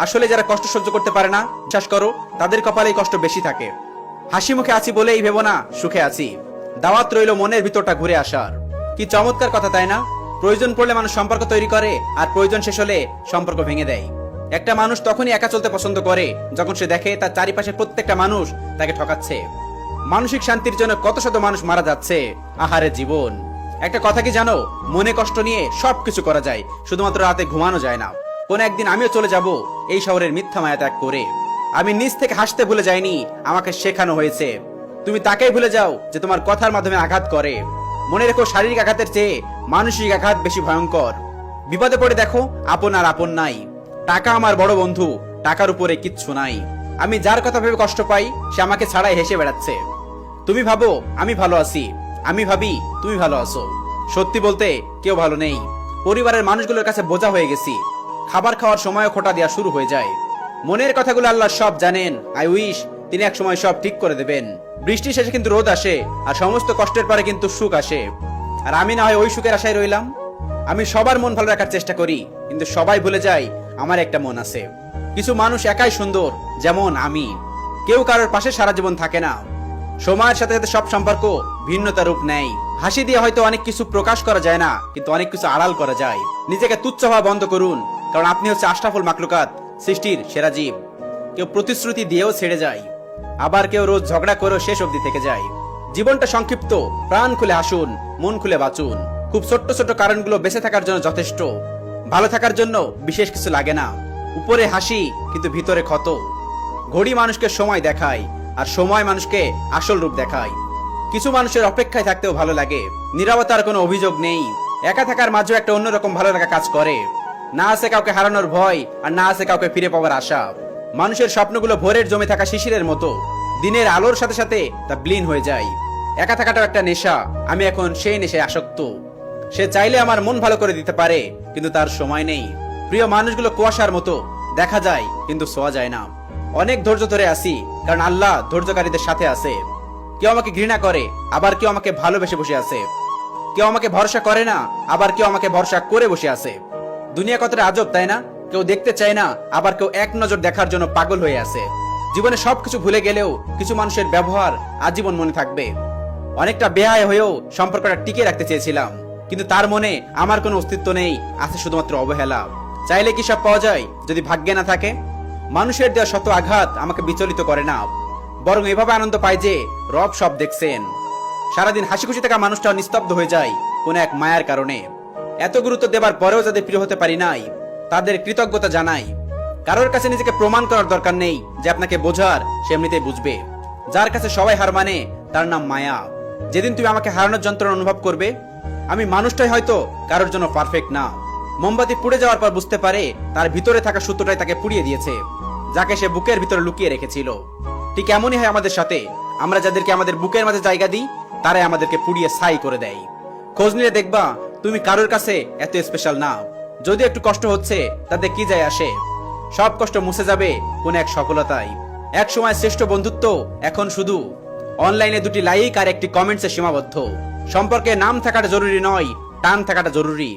আসলে যারা কষ্ট সহ্য করতে পারে না, বিশ্বাস করো তাদের কপালেই কষ্ট বেশি থাকে। হাসি মুখে আছি বলেই ভেবো না সুখে আছি। দাওয়াত রইল মনের ভিতরটা ঘুরে আসার। কি চমৎকার কথা তাই না? প্রয়োজন পড়লে মানুষ সম্পর্ক তৈরি করে, আর প্রয়োজন শেষ হলে সম্পর্ক ভেঙে দেয়। একটা মানুষ তখনই একা চলতে পছন্দ করে যখন সে দেখে তার চারিপাশে প্রত্যেকটা মানুষ তাকে ঠকাচ্ছে। মানসিক শান্তির জন্য কত শত মানুষ মারা যাচ্ছে। আহারে জীবন। একটা কথা কি জানো, মনে কষ্ট নিয়ে সবকিছু করা যায়, শুধুমাত্র রাতে ঘুমানো যায় না। কোন একদিন আমিও চলে যাব এই শহরের মিথ্যা মায়া ত্যাগ করে। আমি নিজ থেকে হাসতে ভুলে যাইনি, আমাকে শেখানো হয়েছে। তুমি তাকেই ভুলে যাও যে তোমার কথার মাধ্যমে আঘাত করে। মনে রেখো, শারীরিক আঘাতের চেয়ে মানসিক আঘাত বেশি ভয়ঙ্কর। বিপদে পড়ে দেখো, আপন আর আপন নাই। টাকা আমার বড় বন্ধু, টাকার উপরে কিচ্ছু নাই। আমি যার কথা ভেবে কষ্ট পাই সে আমাকে ছাড়াই হেসে বেড়াচ্ছে। তুমি ভাবো আমি ভালো আছি, আমি ভাবি তুমি ভালো আছো। সত্যি বলতে কেউ ভালো নেই। পরিবারের মানুষগুলোর কাছে বোঝা হয়ে গেছি। খাবার খাওয়ার সময় খোঁটা দেওয়া শুরু হয়ে যায়। মনের কথাগুলো আল্লাহ সব জানেন। আই উইশ তিনি এক সময় সব ঠিক করে দেবেন। বৃষ্টি শেষে কিন্তু রোদ আসে, আর সমস্ত কষ্টের পরে কিন্তু সুখ আসে। আর আমি না হয় ওই সুখের আশায় রইলাম। আমি সবার মন ভালো রাখার চেষ্টা করি, কিন্তু সবাই ভুলে যায় আমার একটা মন আছে। কিছু মানুষ একাই সুন্দর, যেমন আমি। কেউ কারোর পাশে সারা জীবন থাকে না। সময়ের সাথে সাথে সব সম্পর্ক ভিন্নতা রূপ নেয়। হাসি দিয়ে হয়তো অনেক কিছু প্রকাশ করা যায় না, কিন্তু অনেক কিছু আড়াল করা যায়। নিজেকে তুচ্ছ হওয়া বন্ধ করুন, কারণ আপনি হচ্ছে আশরাফুল মাখলুকাত, সৃষ্টির সেরা জীব। কেউ প্রতিশ্রুতি দিয়েও ছেড়ে যায়, আবার কেউ রোজ ঝগড়া করেও শেষ অবধি থেকে যায়। জীবনটা সংক্ষিপ্ত, প্রাণ খুলে হাসুন, মন খুলে বাঁচুন। খুব ছোট্ট ছোট্ট কারণগুলো বেঁচে থাকার জন্য যথেষ্ট। ভালো থাকার জন্য বিশেষ কিছু লাগে না। উপরে হাসি কিন্তু ভিতরে ক্ষত। ঘড়ি মানুষকে সময় দেখায়, আর সময় মানুষকে আসল রূপ দেখায়। কিছু মানুষের অপেক্ষায় থাকতেও ভালো লাগে। নীরবতার কোনো অভিযোগ নেই। একা থাকার মাঝেও একটা অন্যরকম ভালো লাগা কাজ করে। না আছে কাউকে হারানোর ভয়, আর না আছে কাউকে ফিরে পাওয়ার আশা। মানুষের স্বপ্নগুলো ভোরের জমে থাকা শিশিরের মতো, দিনের আলোর সাথে সাথে তা বিলীন হয়ে যায়। একা থাকাটাও একটা নেশা। আমি এখন সেই নেশায় আসক্ত। সে চাইলে আমার মন ভালো করে দিতে পারে, কিন্তু তার সময় নেই। প্রিয় মানুষগুলো কুয়াশার মতো, দেখা যায় কিন্তু ছোঁয়া যায় না। অনেক ধৈর্য ধরে আসি, কারণ আল্লাহ ধৈর্যকারীদের সাথে আছে। কেউ আমাকে ঘৃণা করে, আবার কেউ আমাকে ভালোবেসে বসে আছে। কেউ আমাকে ভরসা করে না, আবার কেউ আমাকে ভরসা করে বসে আছে। দুনিয়া কতটা আজব তাই না? কেউ দেখতে চায় না, আবার কেউ এক নজর দেখার জন্য পাগল হয়ে আছে। জীবনে সবকিছু ভুলে গেলেও কিছু মানুষের ব্যবহার আজীবন মনে থাকবে। অনেকটা বেহায় হয়েও সম্পর্কটা টিকে রাখতে চেয়েছিলাম, কিন্তু তার মনে আমার কোনো অস্তিত্ব নেই, আছে শুধুমাত্র অবহেলা। চাইলে কি সব পাওয়া যায় যদি ভাগ্যে না থাকে? মানুষের দেওয়া শত আঘাত আমাকে বিচলিত করে না, বরং এভাবে আনন্দ পায় যে রব সব দেখছেন। সারাদিন হাসি খুশি থাকা মানুষটাও নিস্তব্ধ হয়ে যায় কোন এক মায়ার কারণে। এত গুরুত্ব দেবার পরেও যাদের প্রিয় হতে পারি নাই, তাদের কৃতজ্ঞতা জানাই। কারোর কাছে নিজেকে প্রমাণ করার দরকার নেই যে আপনাকে বোঝার সে এমনিতেই বুঝবে। যার কাছে সবাই হার মানে তার নাম মায়া। যেদিন তুমি আমাকে হারানোর যন্ত্রণা অনুভব করবে, আমি মানুষটাই হয়তো কারোর জন্য পারফেক্ট না। মোমবাতি পুড়ে যাওয়ার পর বুঝতে পারে তার ভিতরে থাকা সূত্রটাই তাকে পুড়িয়ে দিয়েছে, যাকে সে বুকের ভিতরে লুকিয়ে রেখেছিল। ঠিক এমনই হয় আমাদের সাথে। আমরা যাদেরকে আমাদের বুকের মাঝে জায়গা দিই, তারাই আমাদেরকে পুড়িয়ে ছাই করে দেয়। খোঁজ নিয়ে দেখবা তুমি কারোর কাছে এত স্পেশাল না। যদি একটু কষ্ট হচ্ছে তাতে কি যায় আসে? সব কষ্ট মুছে যাবে কোন এক সফলতায়। এক সময় শ্রেষ্ঠ বন্ধুত্ব এখন শুধু অনলাইনে দুটি লাইক আর একটি কমেন্টসে সীমাবদ্ধ। সম্পর্কে নাম থাকাটা জরুরি নয়, টান থাকাটা জরুরি।